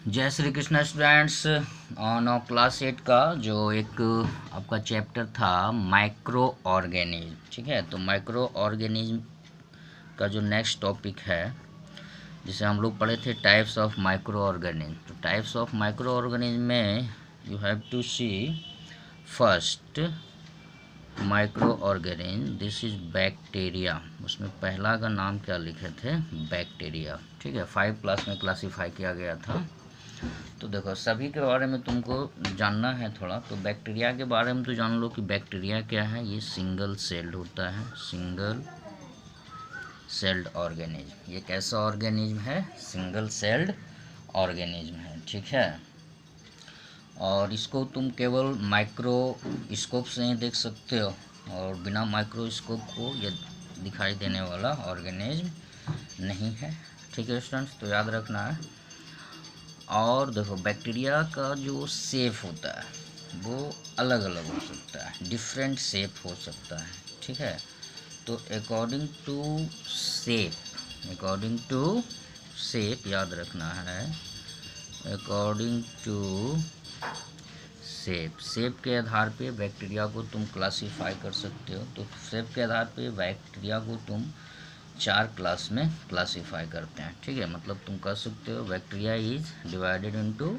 जय Shri Krishna students. On class 8 का जो एक आपका चैप्टर था माइक्रो ऑर्गेनिज्म, ठीक है। तो माइक्रो ऑर्गेनिज्म का जो नेक्स्ट टॉपिक है, जिसे हम लोग पढ़े थे टाइप्स ऑफ माइक्रो ऑर्गेनिज्म। तो टाइप्स ऑफ माइक्रो ऑर्गेनिज्म में you have to see first microorganism, this is bacteria. उसमें पहला का नाम क्या लिखे थे? बैक्टीरिया, ठीक है। 5 क्लास में क्लासीफाई किया गया था। तो देखो, सभी के बारे में तुमको जानना है थोड़ा। तो बैक्टीरिया के बारे में तो जान लो कि बैक्टीरिया क्या है। ये सिंगल सेल्ड होता है, सिंगल सेल्ड ऑर्गेनिज्म। ये कैसा ऑर्गेनिज्म है? सिंगल सेल्ड ऑर्गेनिज्म है, ठीक है। और इसको तुम केवल माइक्रोस्कोप से ही देख सकते हो, और बिना माइक्रोस्कोप को ये दिखाई देने वाला ऑर्गेनिज्म नहीं है, ठीक है स्टूडेंट्स। तो याद रखना है। और देखो, बैक्टीरिया का जो शेप होता है वो अलग अलग हो सकता है, डिफरेंट शेप हो सकता है, ठीक है। तो अकॉर्डिंग टू शेप याद रखना है। अकॉर्डिंग टू शेप के आधार पे बैक्टीरिया को तुम क्लासीफाई कर सकते हो। तो शेप के आधार पे बैक्टीरिया को तुम 4 क्लास में क्लासीफाई करते हैं, ठीक है। मतलब तुम कह सकते हो bacteria is divided into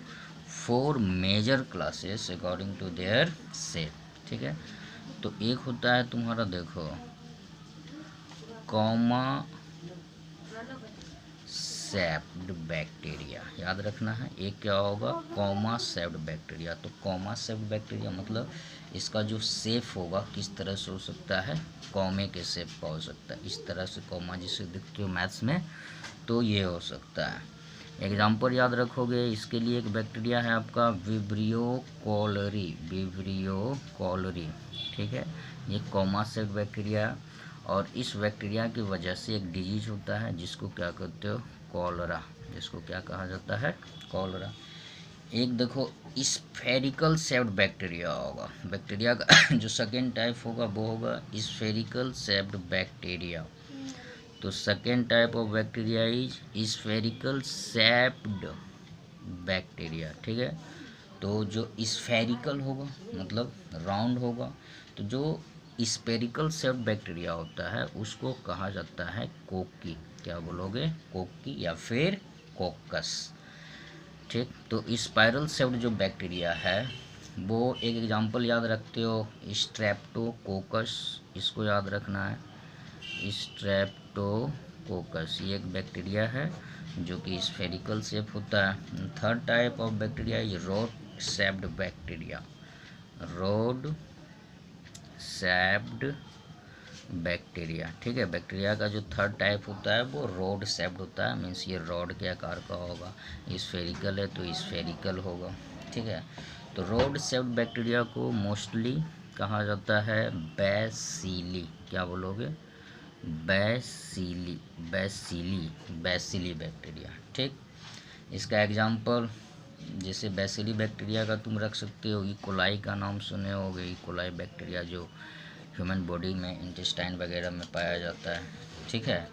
4 major classes according to their shape, ठीक है। तो एक होता है तुम्हारा, देखो, कॉमा सेप्ड बैक्टीरिया, याद रखना है। एक क्या होगा? Comma सेप्ड bacteria. तो कॉमा सेप्ड बैक्टीरिया मतलब इसका जो शेप होगा किस तरह से हो सकता है? कॉमे के शेप का हो सकता है, इस तरह से कॉमा जिसे दिखते हो मैथ्स में, तो ये हो सकता है। एग्जाम्पल याद रखोगे इसके लिए। एक बैक्टीरिया है आपका विब्रियो कॉलरी, ठीक है। ये कॉमा सेप्ड बैक्टीरिया, और इस बैक्टीरिया की वजह से एक डिजीज होता है जिसको क्या कहते हो? कॉलरा। जिसको क्या कहा जाता है? कॉलरा। एक देखो, स्फेरिकल शेप्ड बैक्टीरिया होगा। बैक्टीरिया का जो सेकेंड टाइप होगा वो होगा स्फेरिकल शेप्ड बैक्टीरिया। तो second type of bacteria is spherical shaped bacteria, ठीक है। तो जो स्फेरिकल होगा मतलब राउंड होगा, तो जो स्पेरिकल शेप्ड बैक्टीरिया होता है उसको कहा जाता है कोकी। क्या बोलोगे? कोकी या फिर कोकस, ठीक। तो स्पाइरल शेप्ड जो बैक्टीरिया है वो एक एग्जांपल याद रखते हो, स्ट्रेप्टोकोकस, इसको याद रखना है। स्ट्रेप्टोकोकस ये एक बैक्टीरिया है जो कि स्फेरिकल शेप होता है। थर्ड टाइप ऑफ बैक्टीरिया ये road shaped bacteria, road shaped bacteria, ठीक है। बैक्टीरिया का जो थर्ड टाइप होता है वो रोड शेप्ड होता है, मीन्स ये रॉड के आकार का होगा। स्फेरिकल है तो स्फेरिकल होगा, ठीक है। तो रोड शेप्ड बैक्टीरिया को मोस्टली कहा जाता है बैसिली। क्या बोलोगे? बैसिली बैक्टीरिया, ठीक। इसका एग्जाम्पल जैसे बैसिली बैक्टीरिया का तुम रख सकते हो, इकोलाई का नाम सुने होगे। इकोलाई बैक्टीरिया जो ह्यूमन बॉडी में इंटेस्टाइन वगैरह में पाया जाता है, ठीक है।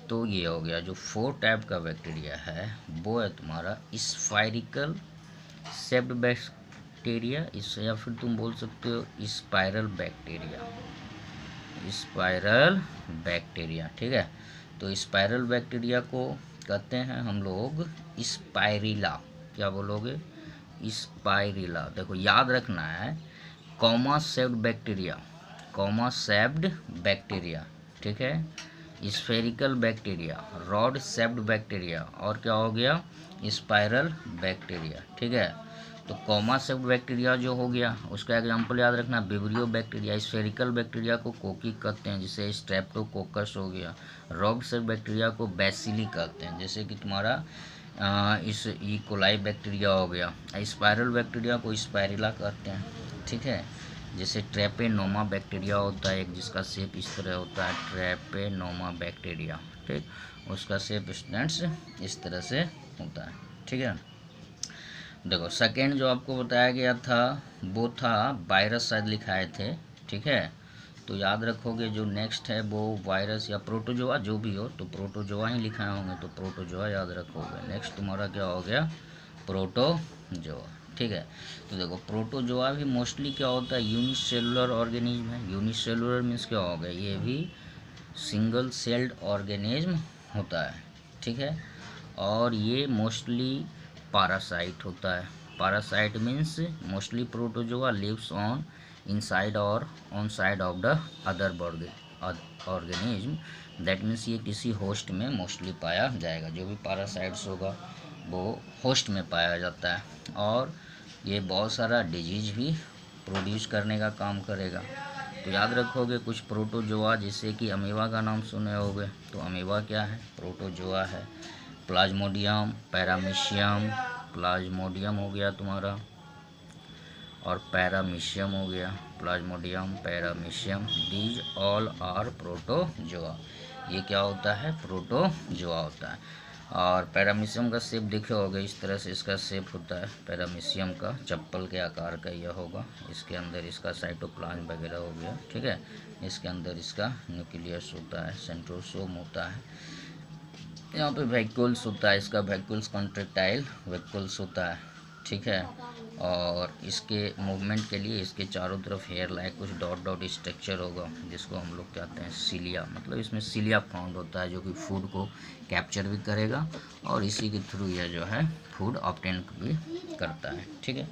तो ये हो गया। जो 4 टाइप का बैक्टीरिया है वो है तुम्हारा स्फेरिकल शेप्ड बैक्टीरिया, इस या फिर तुम बोल सकते हो स्पाइरल बैक्टीरिया, ठीक है। तो स्पाइरल बैक्टीरिया को कहते हैं हम लोग स्पाइरिला। क्या बोलोगे? स्पाइरिला। देखो याद रखना है, कॉमा शेप्ड बैक्टीरिया, ठीक है। Spherical bacteria, rod shaped bacteria, और क्या हो गया? स्पाइरल बैक्टीरिया, ठीक है। तो कॉमा शेप्ड बैक्टीरिया जो हो गया उसका एग्जांपल याद रखना, विब्रियो बैक्टीरिया। स्फेरिकल बैक्टीरिया को कोकी कहते हैं, जिसे स्ट्रेप्टोकोकस हो गया। रॉड शेप्ड बैक्टीरिया को बैसिली कहते हैं, जैसे कि तुम्हारा इस कोलाई बैक्टीरिया हो गया। स्पाइरल बैक्टीरिया को स्पाइरिला कहते हैं, ठीक है। जैसे ट्रैपेनोमा बैक्टीरिया होता है एक, जिसका शेप इस तरह होता है, ट्रैपेनोमा बैक्टीरिया, ठीक। उसका शेप स्टूडेंट्स इस तरह से होता है, ठीक है। देखो, सेकेंड जो आपको बताया गया था वो था वायरस, शायद लिखाए थे, ठीक है। तो याद रखोगे जो नेक्स्ट है वो वायरस या प्रोटोजोआ, जो भी हो, तो प्रोटोजोआ ही लिखाए होंगे, तो प्रोटोजोआ याद रखोगे। नेक्स्ट तुम्हारा क्या हो गया? प्रोटोजोआ। ठीक है, तो देखो प्रोटोजोआ भी मोस्टली क्या होता है, यूनिसेलुलर ऑर्गेनिज्म है। यूनिसेलुलर मीन्स क्या हो गया, ये भी सिंगल सेल्ड ऑर्गेनिज्म होता है। ठीक है, और ये मोस्टली पारासाइट होता है। Parasite means mostly protozoa lives on inside और on side of the other organism. That means ये किसी होस्ट में मोस्टली पाया जाएगा। जो भी पारासाइट्स होगा वो होस्ट में पाया जाता है, और ये बहुत सारा डिजीज भी प्रोड्यूस करने का काम करेगा। तो याद रखोगे कुछ प्रोटोजोआ, जैसे कि अमीबा का नाम सुने होगे। तो अमीबा क्या है, प्रोटोजोआ है। प्लाज्मोडियम, पैरामीशियम, प्लाज्मोडियम हो गया तुम्हारा, और पैरामीशियम हो गया। Plasmodium, paramecium, these all are protozoa. ये क्या होता है, प्रोटोजोआ होता है। और पैरामीशियम का शेप देखे होगे, इस तरह से इसका शेप होता है पैरामीशियम का, चप्पल के आकार का यह होगा। इसके अंदर इसका साइटोप्लाज्म वगैरह हो गया। ठीक है, इसके अंदर इसका न्यूक्लियस होता है, सेंट्रोसोम होता है। यहाँ पे वैक्यूल्स होता है, इसका वैक्यूल्स कॉन्ट्रेक्टाइल वैक्यूल्स होता है। ठीक है, और इसके मूवमेंट के लिए इसके चारों तरफ हेयर लाइक कुछ डॉट डॉट स्ट्रक्चर होगा, जिसको हम लोग कहते हैं सीलिया। मतलब इसमें सीलिया फाउंड होता है, जो कि फूड को कैप्चर भी करेगा, और इसी के थ्रू यह जो है फूड ऑब्टेन भी करता है। ठीक है,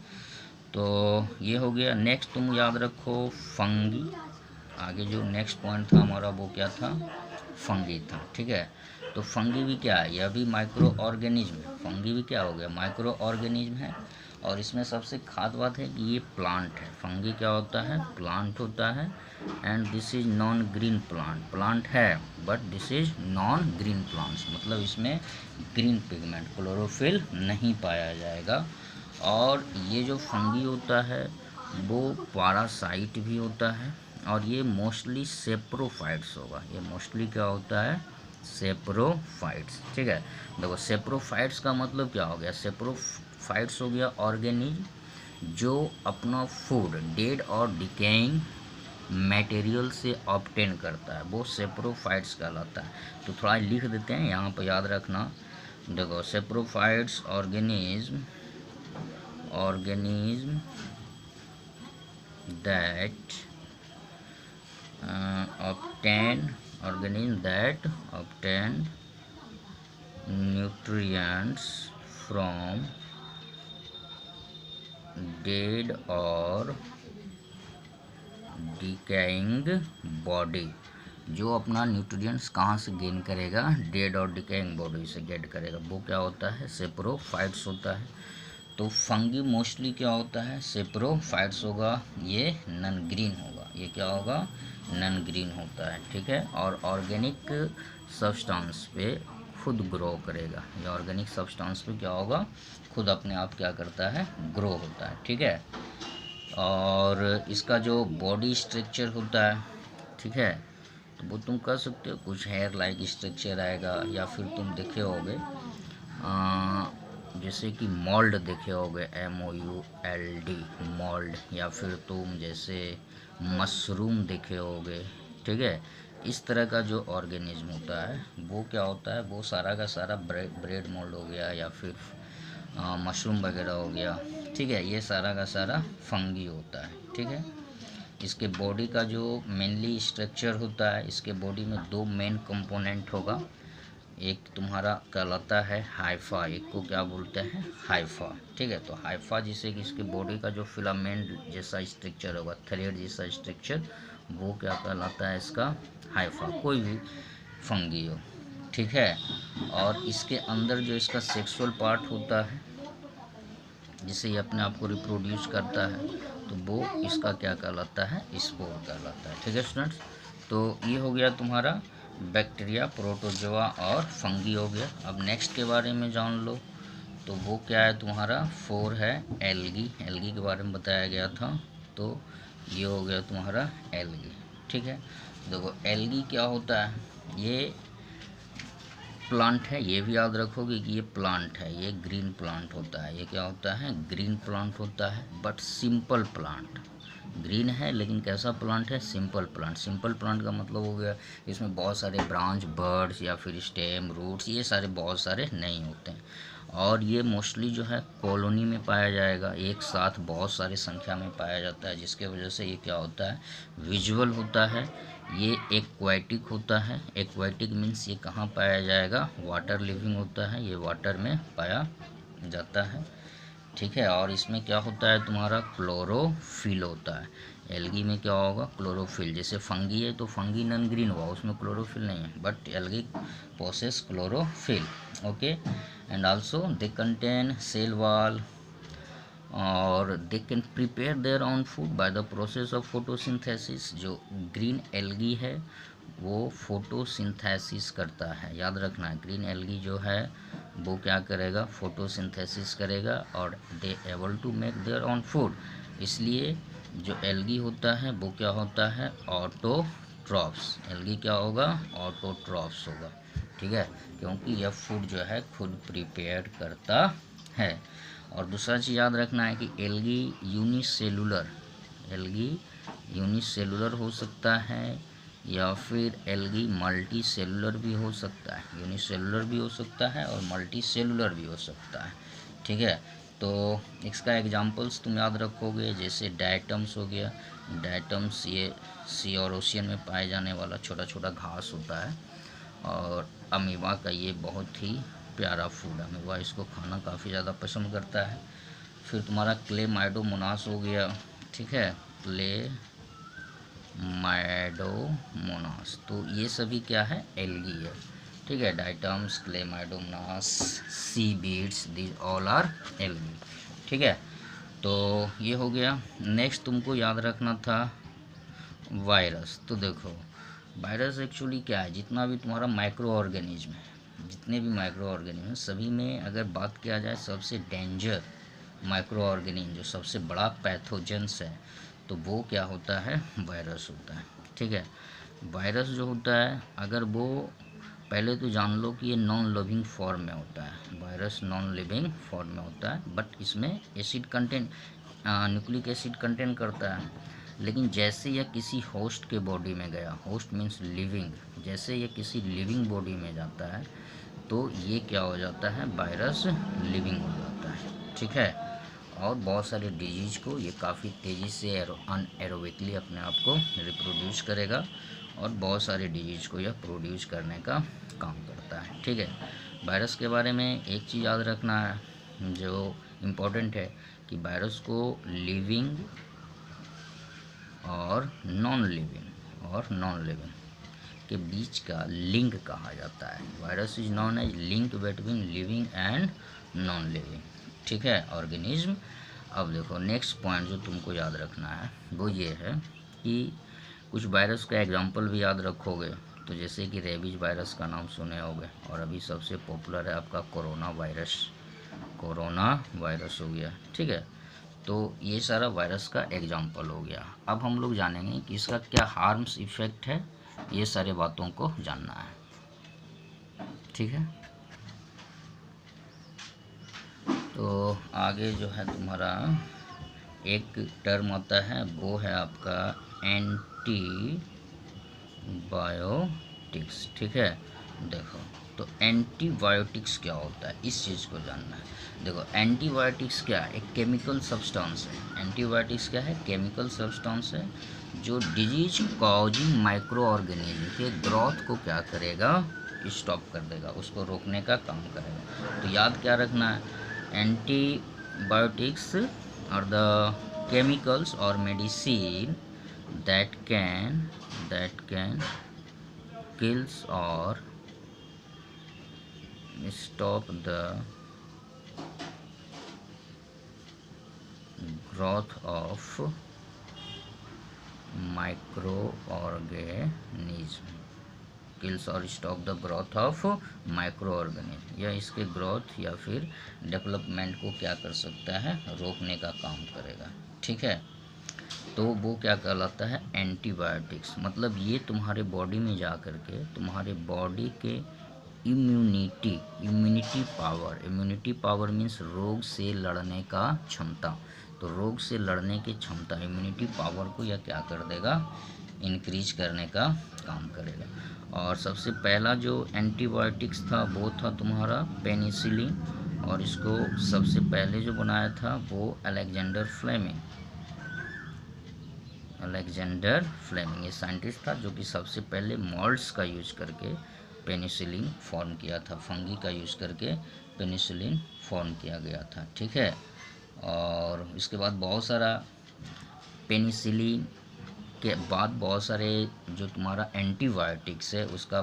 तो ये हो गया। नेक्स्ट तुम याद रखो फंगी। आगे जो नेक्स्ट पॉइंट था हमारा वो क्या था, फंगी था। ठीक है, तो फंगी भी क्या है, यह भी माइक्रो ऑर्गेनिज्म है। फंगी भी क्या हो गया, माइक्रो ऑर्गेनिज्म है। और इसमें सबसे खास बात है कि ये प्लांट है। फंगी क्या होता है, प्लांट होता है। And this is non green plant. Plant है but this is non green plants, मतलब इसमें ग्रीन पिगमेंट, क्लोरोफिल नहीं पाया जाएगा। और ये जो फंगी होता है वो पैरासाइट भी होता है, और ये मोस्टली सेप्रोफाइट्स होगा। ये मोस्टली क्या होता है, सेप्रोफाइट्स। ठीक है, देखो सेप्रोफाइट्स का मतलब क्या हो गया, सेप्रोफाइट्स हो गया ऑर्गेनिज्म जो अपना फूड डेड और डिकेइंग मटेरियल से ऑब्टेन करता है, वो सेप्रोफाइट्स कहलाता है। तो थोड़ा लिख देते हैं यहाँ पर, याद रखना। देखो saprophytes organism that obtain nutrients from dead or decaying body। जो अपना न्यूट्रिएंट्स कहाँ से गेन करेगा, डेड और डिकेइंग बॉडी से गेट करेगा, वो क्या होता है, सेप्रोफाइट्स होता है। तो फंगी मोस्टली क्या होता है, सेप्रोफाइट्स होगा। ये नन ग्रीन होगा, ये क्या होगा, नन ग्रीन होता है। ठीक है, और ऑर्गेनिक सब्सटेंस पे खुद ग्रो करेगा। ये ऑर्गेनिक सब्सटेंस पे क्या होगा, खुद अपने आप क्या करता है, ग्रो होता है। ठीक है, और इसका जो बॉडी स्ट्रक्चर होता है, ठीक है, तो वो तुम कर सकते हो, कुछ हेयर लाइक स्ट्रक्चर आएगा, या फिर तुम देखे होगे जैसे कि मोल्ड देखे होगे, MOULD मोल्ड, या फिर तुम जैसे मशरूम देखे होगे। ठीक है, इस तरह का जो ऑर्गेनिज्म होता है वो क्या होता है, वो सारा का सारा ब्रेड मोल्ड हो गया, या फिर मशरूम वगैरह हो गया। ठीक है, ये सारा का सारा फंगी होता है। ठीक है, इसके बॉडी का जो मेनली स्ट्रक्चर होता है, इसके बॉडी में दो मेन कंपोनेंट होगा। एक तुम्हारा कहलाता है हाइफा, एक को क्या बोलते हैं, हाइफा। ठीक है, तो हाइफा जिसे कि इसके बॉडी का जो फिलामेंट जैसा स्ट्रक्चर होगा, थ्रेड जैसा स्ट्रक्चर, वो क्या कहलाता है, इसका हाइफा। कोई भी फंगी हो। ठीक है, और इसके अंदर जो इसका सेक्सुअल पार्ट होता है, जिसे ये अपने आप को रिप्रोड्यूस करता है, तो वो इसका क्या कहलाता है, स्पोर कहलाता है। ठीक है स्टूडेंट्स, तो ये हो गया तुम्हारा बैक्टीरिया, प्रोटोजोआ और फंगी हो गया। अब नेक्स्ट के बारे में जान लो, तो वो क्या है तुम्हारा, 4 है एल्गी। एल्गी के बारे में बताया गया था, तो ये हो गया तुम्हारा एल्गी। ठीक है, देखो एल्गी क्या होता है, ये प्लांट है। ये भी याद रखोगे कि ये प्लांट है, ये ग्रीन प्लांट होता है। ये क्या होता है, ग्रीन प्लांट होता है, बट सिंपल प्लांट। ग्रीन है लेकिन कैसा प्लांट है, सिंपल प्लांट। सिंपल प्लांट का मतलब हो गया इसमें बहुत सारे ब्रांच, बर्ड्स या फिर स्टेम, रूट्स, ये सारे बहुत सारे नहीं होते हैं। और ये मोस्टली जो है कॉलोनी में पाया जाएगा, एक साथ बहुत सारी संख्या में पाया जाता है, जिसके वजह से ये क्या होता है, विजुअल होता है। ये एक्वाटिक होता है। एक्वाटिक मीन्स ये कहाँ पाया जाएगा, वाटर लिविंग होता है, ये वाटर में पाया जाता है। ठीक है, और इसमें क्या होता है तुम्हारा, क्लोरोफिल होता है। एल्गी में क्या होगा, क्लोरोफिल। जैसे फंगी है तो फंगी नॉन ग्रीन हुआ, उसमें क्लोरोफिल नहीं है, but algae possess chlorophyll. Okay, and also they contain cell wall और they can prepare their own food by the process of photosynthesis. जो ग्रीन एल्गी है वो फोटोसिंथेसिस करता है, याद रखना है। ग्रीन एल्गी जो है वो क्या करेगा, फोटोसिंथेसिस करेगा और they able to make their own food. इसलिए जो एल्गी होता है वो क्या होता है, ऑटोट्रॉफ्स। एल्गी क्या होगा, ऑटोट्रॉफ्स होगा। ठीक है, क्योंकि यह फूड जो है खुद प्रिपेयर करता है। और दूसरा चीज़ याद रखना है कि एल्गी यूनिसेलुलर हो सकता है या फिर एल्गी मल्टी सेलुलर भी हो सकता है। यूनिसेलुलर भी हो सकता है और मल्टी सेलुलर भी हो सकता है। ठीक है, तो इसका एग्जांपल्स तुम याद रखोगे, जैसे डायटम्स हो गया। डायटम्स ये सी और ओशियन में पाए जाने वाला छोटा छोटा घास होता है। और अमीबा का ये बहुत ही प्यारा फूड है, अमीबा इसको खाना काफ़ी ज़्यादा पसंद करता है। फिर तुम्हारा क्लेमाइडोमोनास हो गया। ठीक है, क्लेमाइडोमोनास, तो ये सभी क्या है, एल्गी है। ठीक है, diatoms, chlamydomonas, seaweeds, these all are algae. ठीक है, तो ये हो गया। नेक्स्ट तुमको याद रखना था वायरस। तो देखो वायरस एक्चुअली क्या है, जितना भी तुम्हारा माइक्रो ऑर्गेनिज्म है, जितने भी माइक्रो ऑर्गेनिज्म हैं सभी में अगर बात किया जाए सबसे डेंजर माइक्रो ऑर्गेनिज्म जो सबसे बड़ा पैथोजेंस है तो वो क्या होता है, वायरस होता है। ठीक है, वायरस जो होता है अगर वो, पहले तो जान लो कि ये नॉन लिविंग फॉर्म में होता है। वायरस नॉन लिविंग फॉर्म में होता है, बट इसमें acid content, nucleic acid content करता है। लेकिन जैसे यह किसी होस्ट के बॉडी में गया, होस्ट मीन्स लिविंग, जैसे ये किसी लिविंग बॉडी में जाता है तो ये क्या हो जाता है, वायरस लिविंग हो जाता है। ठीक है, और बहुत सारे डिजीज को ये काफ़ी तेज़ी से अनएरोबिकली अपने आप को रिप्रोड्यूस करेगा और बहुत सारे डिजीज को यह प्रोड्यूस करने का काम करता है। ठीक है, वायरस के बारे में एक चीज़ याद रखना है जो इम्पोर्टेंट है कि वायरस को लिविंग और नॉन लिविंग के बीच का लिंक कहा जाता है। Virus is known as link between living and non living. ठीक है, ऑर्गेनिज्म। अब देखो नेक्स्ट पॉइंट जो तुमको याद रखना है वो ये है कि कुछ वायरस का एग्जांपल भी याद रखोगे। तो जैसे कि रेबीज वायरस का नाम सुने होगे, और अभी सबसे पॉपुलर है आपका कोरोना वायरस हो गया। ठीक है, तो ये सारा वायरस का एग्जांपल हो गया। अब हम लोग जानेंगे कि इसका क्या हार्म्स इफेक्ट है, ये सारे बातों को जानना है। ठीक है, तो आगे जो है तुम्हारा एक टर्म आता है वो है आपका एंटीबायोटिक्स। ठीक है, देखो तो एंटीबायोटिक्स क्या होता है इस चीज़ को जानना है। देखो एंटीबायोटिक्स क्या है, एक केमिकल सब्सटेंस है। एंटीबायोटिक्स क्या है, केमिकल सब्सटेंस है जो डिजीज कॉजिंग माइक्रो ऑर्गेनिज्म के ग्रोथ को क्या करेगा, स्टॉप कर देगा, उसको रोकने का काम करेगा। तो याद क्या रखना है, antibiotics are the chemicals or medicine that can kills or stop the growth of microorganism, kills और stop the growth of micro organism, या इसके ग्रोथ या फिर डेवलपमेंट को क्या कर सकता है, रोकने का काम करेगा। ठीक है, तो वो क्या कहलाता है, एंटीबायोटिक्स। मतलब ये तुम्हारे बॉडी में जा कर के तुम्हारे बॉडी के इम्यूनिटी पावर मीन्स रोग से लड़ने का क्षमता। तो रोग से लड़ने की क्षमता, इम्यूनिटी पावर को यह क्या कर देगा, इंक्रीज करने का काम करेगा। और सबसे पहला जो एंटीबायोटिक्स था वो था तुम्हारा पेनिसिलिन, और इसको सबसे पहले जो बनाया था वो अलेक्जेंडर फ्लेमिंग। अलेक्जेंडर फ्लेमिंग ये साइंटिस्ट था जो कि सबसे पहले मॉल्ट्स का यूज करके पेनिसिलिन फॉर्म किया था। फंगी का यूज करके पेनिसिलिन फॉर्म किया गया था, ठीक है। और इसके बाद बहुत सारा पेनिसिलिन के बाद बहुत सारे जो तुम्हारा एंटीबायोटिक्स है उसका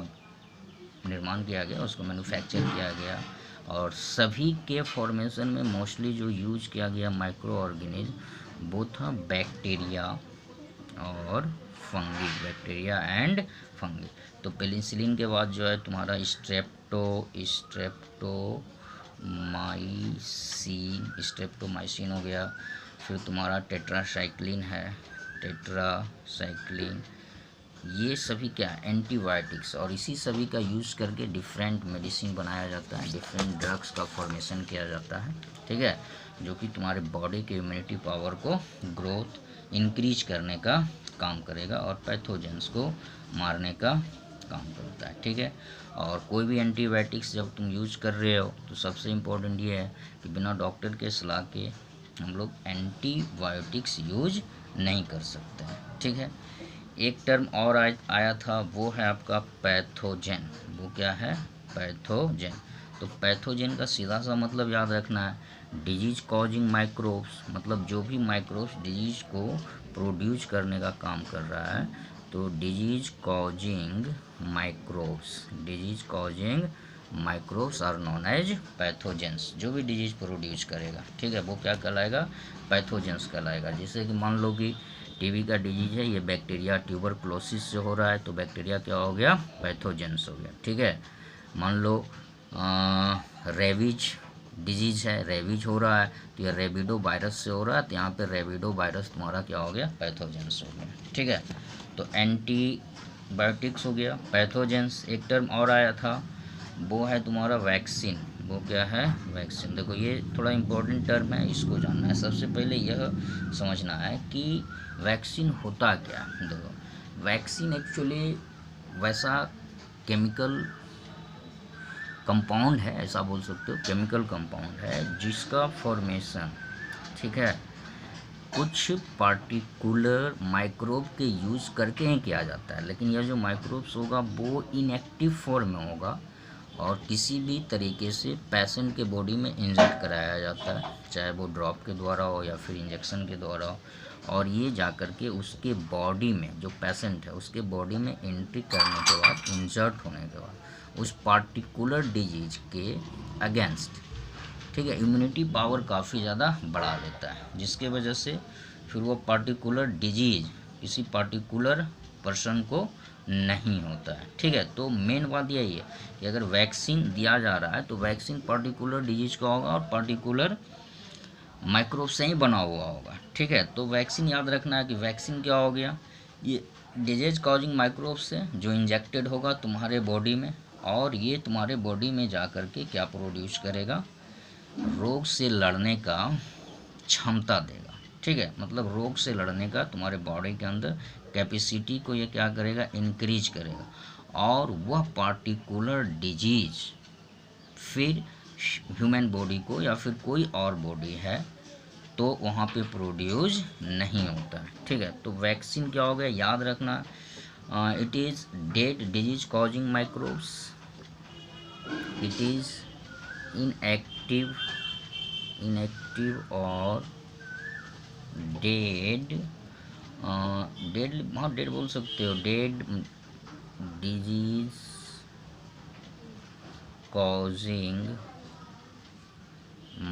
निर्माण किया गया, उसको मैन्युफैक्चर किया गया। और सभी के फॉर्मेशन में मोस्टली जो यूज किया गया माइक्रो ऑर्गेनिज्म वो था बैक्टीरिया और फंगी, बैक्टीरिया एंड फंगी। तो पेनिसिलिन के बाद जो है तुम्हारा स्ट्रेप्टोमाइसिन हो गया। फिर तुम्हारा टेट्रासाइक्लिन है, टेट्रासाइक्लिन। ये सभी क्या एंटीबायोटिक्स, और इसी सभी का यूज़ करके डिफरेंट मेडिसिन बनाया जाता है, डिफरेंट ड्रग्स का फॉर्मेशन किया जाता है, ठीक है, जो कि तुम्हारे बॉडी के इम्यूनिटी पावर को ग्रोथ इंक्रीज करने का काम करेगा और पैथोजेंस को मारने का काम करता है, ठीक है। और कोई भी एंटीबायोटिक्स जब तुम यूज कर रहे हो तो सबसे इम्पोर्टेंट ये है कि बिना डॉक्टर के सलाह के हम लोग एंटीबायोटिक्स यूज नहीं कर सकते हैं, ठीक है। एक टर्म और आया था, वो है आपका पैथोजेन। वो क्या है? पैथोजेन। तो पैथोजेन का सीधा सा मतलब याद रखना है, डिजीज कॉजिंग माइक्रोब्स, मतलब जो भी माइक्रोब्स डिजीज को प्रोड्यूस करने का काम कर रहा है। तो disease causing microbes are known as pathogens. जो भी डिजीज प्रोड्यूस करेगा, ठीक है, वो क्या कहलाएगा? पैथोजेंस कहलाएगा। जैसे कि मान लो कि टीबी का डिजीज है, ये बैक्टीरिया ट्यूबरकुलोसिस से हो रहा है, तो बैक्टीरिया क्या हो गया? पैथोजेंस हो गया, ठीक है। मान लो रेबीज डिजीज है, रेबीज हो रहा है, तो ये रेबिडो वायरस से हो रहा है, तो यहाँ पे रेबिडो वायरस तुम्हारा क्या हो गया? पैथोजेंस हो गया, ठीक है। तो एंटीबायोटिक्स हो गया, पैथोजेंस। एक टर्म और आया था, वो है तुम्हारा वैक्सीन। वो क्या है? वैक्सीन। देखो ये थोड़ा इम्पोर्टेंट टर्म है, इसको जानना है। सबसे पहले यह समझना है कि वैक्सीन होता क्या है। देखो वैक्सीन एक्चुअली वैसा केमिकल कंपाउंड है, ऐसा बोल सकते हो, केमिकल कंपाउंड है जिसका फॉर्मेशन, ठीक है, कुछ पार्टिकुलर माइक्रोब के यूज़ करके ही किया जाता है। लेकिन यह जो माइक्रोब्स होगा वो इनएक्टिव फॉर्म में होगा और किसी भी तरीके से पेशेंट के बॉडी में इंजेक्ट कराया जाता है, चाहे वो ड्रॉप के द्वारा हो या फिर इंजेक्शन के द्वारा हो। और ये जा कर के उसके बॉडी में, जो पेशेंट है उसके बॉडी में एंट्री करने के बाद, इंजर्ट होने के बाद उस पार्टिकुलर डिजीज के अगेंस्ट, ठीक है, इम्यूनिटी पावर काफ़ी ज़्यादा बढ़ा देता है, जिसके वजह से फिर वो पार्टिकुलर डिजीज किसी पार्टिकुलर पर्सन को नहीं होता है, ठीक है। तो मेन बात यही है कि अगर वैक्सीन दिया जा रहा है तो वैक्सीन पार्टिकुलर डिजीज का होगा और पार्टिकुलर माइक्रोब से ही बना हुआ होगा, ठीक है। तो वैक्सीन याद रखना है कि वैक्सीन क्या हो गया? ये डिजीज कॉजिंग माइक्रोब से जो इंजेक्टेड होगा तुम्हारे बॉडी में, और ये तुम्हारे बॉडी में जा कर के क्या प्रोड्यूस करेगा? रोग से लड़ने का क्षमता देगा, ठीक है। मतलब रोग से लड़ने का तुम्हारे बॉडी के अंदर कैपेसिटी को ये क्या करेगा? इंक्रीज करेगा। और वह पार्टिकुलर डिजीज फिर ह्यूमन बॉडी को या फिर कोई और बॉडी है तो वहाँ पे प्रोड्यूस नहीं होता है, ठीक है। तो वैक्सीन क्या हो गया? याद रखना, it is dead disease causing microbes, it is inactive और डेड, हाँ डेड बोल सकते हो, dead disease causing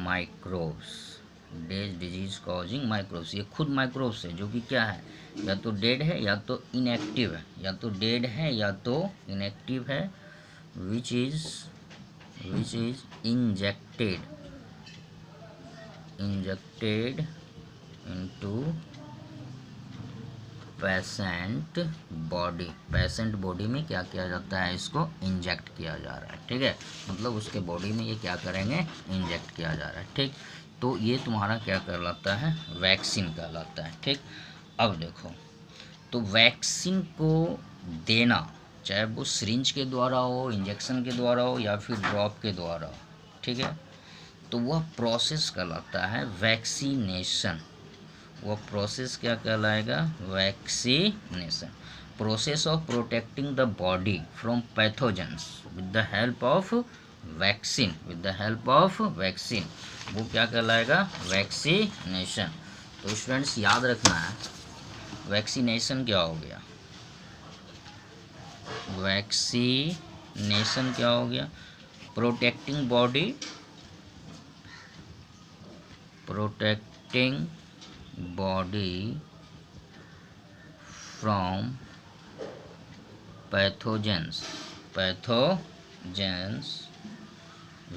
microbes, dead disease causing microbes. ये खुद माइक्रोब्स है जो कि क्या है? या तो डेड है या तो इनएक्टिव है, या तो डेड है या तो इनएक्टिव है, which is injected into patient body में क्या किया जाता है? इसको इंजेक्ट किया जा रहा है, ठीक है। मतलब उसके बॉडी में ये क्या करेंगे? इंजेक्ट किया जा रहा है, ठीक। तो ये तुम्हारा क्या कहलाता है? वैक्सीन कहलाता है, ठीक। अब देखो, तो वैक्सीन को देना, चाहे वो सिरिंज के द्वारा हो, इंजेक्शन के द्वारा हो या फिर ड्रॉप के द्वारा हो, ठीक है, तो वह प्रोसेस कहलाता है वैक्सीनेशन। वह प्रोसेस क्या कहलाएगा? Vaccination. Process of protecting the body from pathogens with the help of vaccine. With the help of vaccine, वो क्या कहलाएगा? वैक्सीनेशन। तो स्टूडेंट्स याद रखना है, वैक्सीनेशन क्या हो गया? वैक्सीनेशन क्या हो गया? Protecting body, protecting body from pathogens, pathogens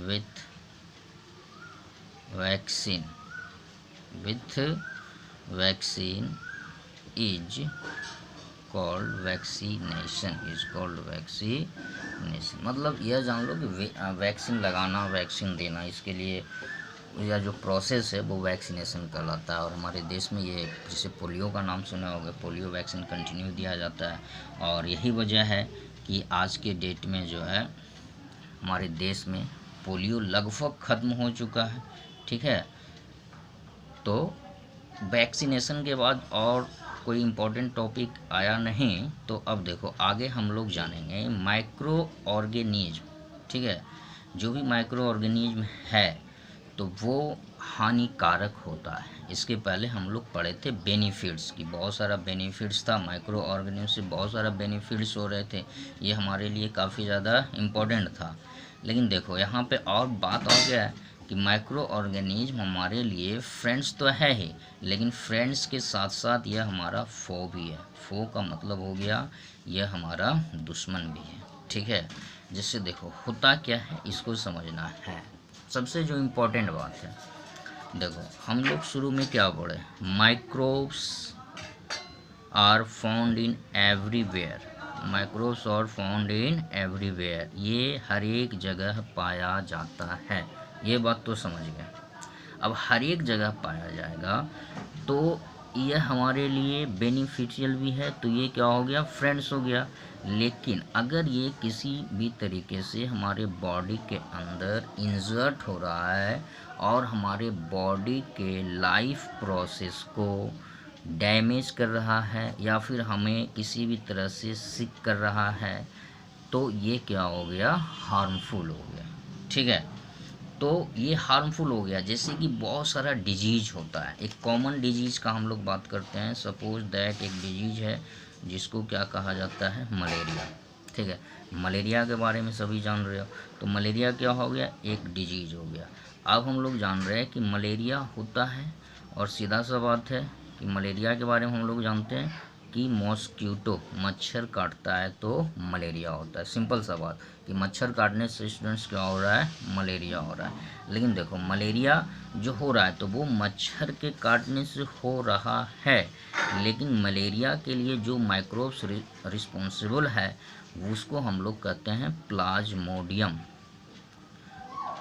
with vaccine, with vaccine is called vaccination, is called vaccination। मतलब यह जान लो कि वैक्सीन लगाना, वैक्सीन देना, इसके लिए यह जो प्रोसेस है वो वैक्सीनेशन कहलाता है। और हमारे देश में ये, जैसे पोलियो का नाम सुना होगा, पोलियो वैक्सीन कंटिन्यू दिया जाता है। और यही वजह है कि आज के डेट में जो है हमारे देश में पोलियो लगभग ख़त्म हो चुका है। ठीक है, तो वैक्सीनेशन के बाद और कोई इम्पोर्टेंट टॉपिक आया नहीं। तो अब देखो आगे हम लोग जानेंगे माइक्रो ऑर्गेनिज्म। ठीक है, जो भी माइक्रो ऑर्गेनिज्म है तो वो हानिकारक होता है। इसके पहले हम लोग पढ़े थे बेनिफिट्स की, बहुत सारा बेनिफिट्स था माइक्रो ऑर्गेनिज्म से, बहुत सारा बेनिफिट्स हो रहे थे, ये हमारे लिए काफ़ी ज़्यादा इम्पोर्टेंट था। लेकिन देखो यहाँ पे और बात और क्या है कि माइक्रो ऑर्गेनिज्म हमारे लिए फ्रेंड्स तो है ही, लेकिन फ्रेंड्स के साथ साथ यह हमारा फो भी है। फो का मतलब हो गया यह हमारा दुश्मन भी है। ठीक है, जिससे देखो होता क्या है इसको समझना है। सबसे जो इम्पोर्टेंट बात है, देखो हम लोग शुरू में क्या पढ़े? Microbes are found in everywhere, microbes are found in everywhere, ये हर एक जगह पाया जाता है। ये बात तो समझ गए। अब हर एक जगह पाया जाएगा तो यह हमारे लिए बेनिफिशियल भी है, तो ये क्या हो गया? फ्रेंड्स हो गया। लेकिन अगर ये किसी भी तरीके से हमारे बॉडी के अंदर इंजर्ट हो रहा है और हमारे बॉडी के लाइफ प्रोसेस को डैमेज कर रहा है या फिर हमें किसी भी तरह से सिक कर रहा है, तो ये क्या हो गया? हार्मफुल हो गया। ठीक है, तो ये हार्मफुल हो गया। जैसे कि बहुत सारा डिजीज होता है, एक कॉमन डिजीज का हम लोग बात करते हैं। सपोज दैट एक डिजीज है जिसको क्या कहा जाता है? मलेरिया। ठीक है, मलेरिया के बारे में सभी जान रहे हो। तो मलेरिया क्या हो गया? एक डिजीज हो गया। अब हम लोग जान रहे हैं कि मलेरिया होता है, और सीधा सा बात है कि मलेरिया के बारे में हम लोग जानते हैं कि मॉस्क्यूटो, मच्छर काटता है तो मलेरिया होता है। सिंपल सा बात कि मच्छर काटने से स्टूडेंट्स क्या हो रहा है? मलेरिया हो रहा है। लेकिन देखो मलेरिया जो हो रहा है तो वो मच्छर के काटने से हो रहा है, लेकिन मलेरिया के लिए जो माइक्रोब्स रिस्पॉन्सिबल है उसको हम लोग कहते हैं प्लाज्मोडियम।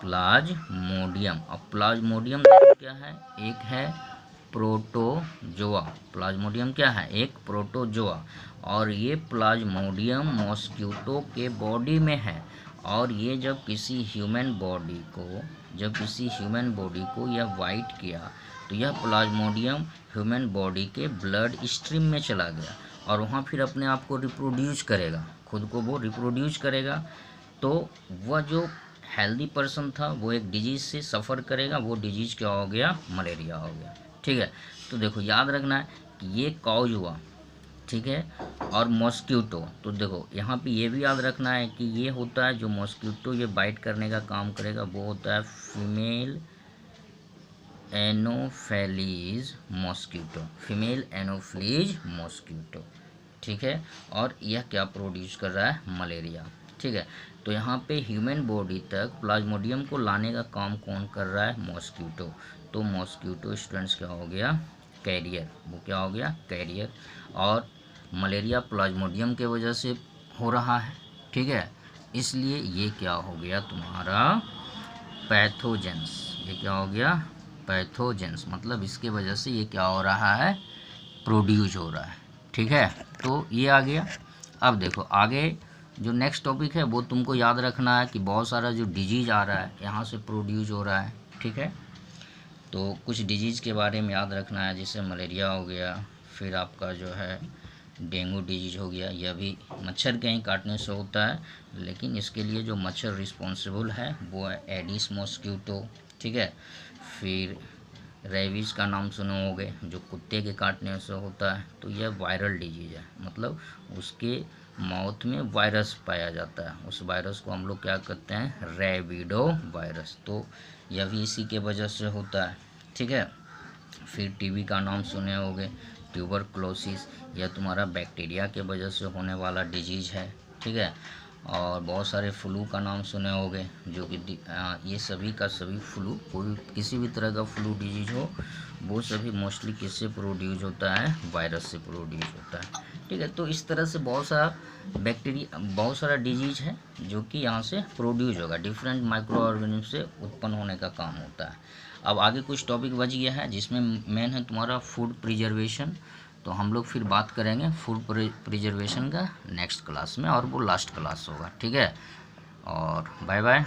प्लाज्मोडियम। अब प्लाज्मोडियम क्या है? एक है प्रोटोजोआ। प्लाज्मोडियम क्या है? एक प्रोटोजोआ। और ये प्लाज्मोडियम मॉस्क्यूटो के बॉडी में है, और ये जब किसी ह्यूमन बॉडी को यह वाइट किया तो यह प्लाज्मोडियम ह्यूमन बॉडी के ब्लड स्ट्रीम में चला गया और वहाँ फिर अपने आप को रिप्रोड्यूस करेगा, खुद को वो रिप्रोड्यूस करेगा। तो वह जो हेल्दी पर्सन था वो एक डिजीज़ से सफ़र करेगा, वो डिजीज़ क्या हो गया? मलेरिया हो गया। ठीक है, तो देखो याद रखना है कि ये कॉज हुआ। ठीक है, और मॉस्क्यूटो, तो देखो यहाँ पे ये भी याद रखना है कि ये होता है जो मॉस्क्यूटो ये बाइट करने का काम करेगा वो होता है female anopheles mosquito, female anopheles mosquito. ठीक है, और यह क्या प्रोड्यूस कर रहा है? मलेरिया। ठीक है, तो यहाँ पे ह्यूमन बॉडी तक प्लाज्मोडियम को लाने का काम कौन कर रहा है? मॉस्क्यूटो। तो मॉस्क्यूटो स्टूडेंट्स क्या हो गया? कैरियर। वो क्या हो गया? कैरियर। और मलेरिया प्लाज्मोडियम के वजह से हो रहा है। ठीक है, इसलिए ये क्या हो गया तुम्हारा? पैथोजेंस। ये क्या हो गया? पैथोजेंस। मतलब इसके वजह से ये क्या हो रहा है? प्रोड्यूस हो रहा है। ठीक है, तो ये आ गया। अब देखो आगे जो नेक्स्ट टॉपिक है वो तुमको याद रखना है कि बहुत सारा जो डिजीज आ रहा है यहाँ से प्रोड्यूस हो रहा है। ठीक है। तो कुछ डिजीज़ के बारे में याद रखना है, जैसे मलेरिया हो गया, फिर आपका जो है डेंगू डिजीज हो गया, यह भी मच्छर के ही काटने से होता है, लेकिन इसके लिए जो मच्छर रिस्पॉन्सिबल है वो है एडिस मॉस्क्यूटो, ठीक है। फिर रेबीज़ का नाम सुने होंगे, जो कुत्ते के काटने से होता है, तो यह वायरल डिजीज है, मतलब उसके माउथ में वायरस पाया जाता है, उस वायरस को हम लोग क्या कहते हैं, रेबिडो वायरस, तो यह भी इसी के वजह से होता है, ठीक है। फिर टीबी का नाम सुने होंगे, ट्यूबरक्लोसिस, यह तुम्हारा बैक्टीरिया के वजह से होने वाला डिजीज है, ठीक है। और बहुत सारे फ्लू का नाम सुने होंगे, जो कि ये सभी का सभी फ्लू, कोई किसी भी तरह का फ्लू डिजीज हो, वो सभी मोस्टली किससे प्रोड्यूस होता है, वायरस से प्रोड्यूस होता है, ठीक है। तो इस तरह से बहुत सारा डिजीज है जो कि यहाँ से प्रोड्यूस होगा, डिफरेंट माइक्रो ऑर्गेनिज्म से उत्पन्न होने का काम होता है। अब आगे कुछ टॉपिक बच गया है, जिसमें मेन है तुम्हारा फूड प्रिजर्वेशन, तो हम लोग फिर बात करेंगे फूड प्रिजर्वेशन का नेक्स्ट क्लास में, और वो लास्ट क्लास होगा, ठीक है। और बाय बाय।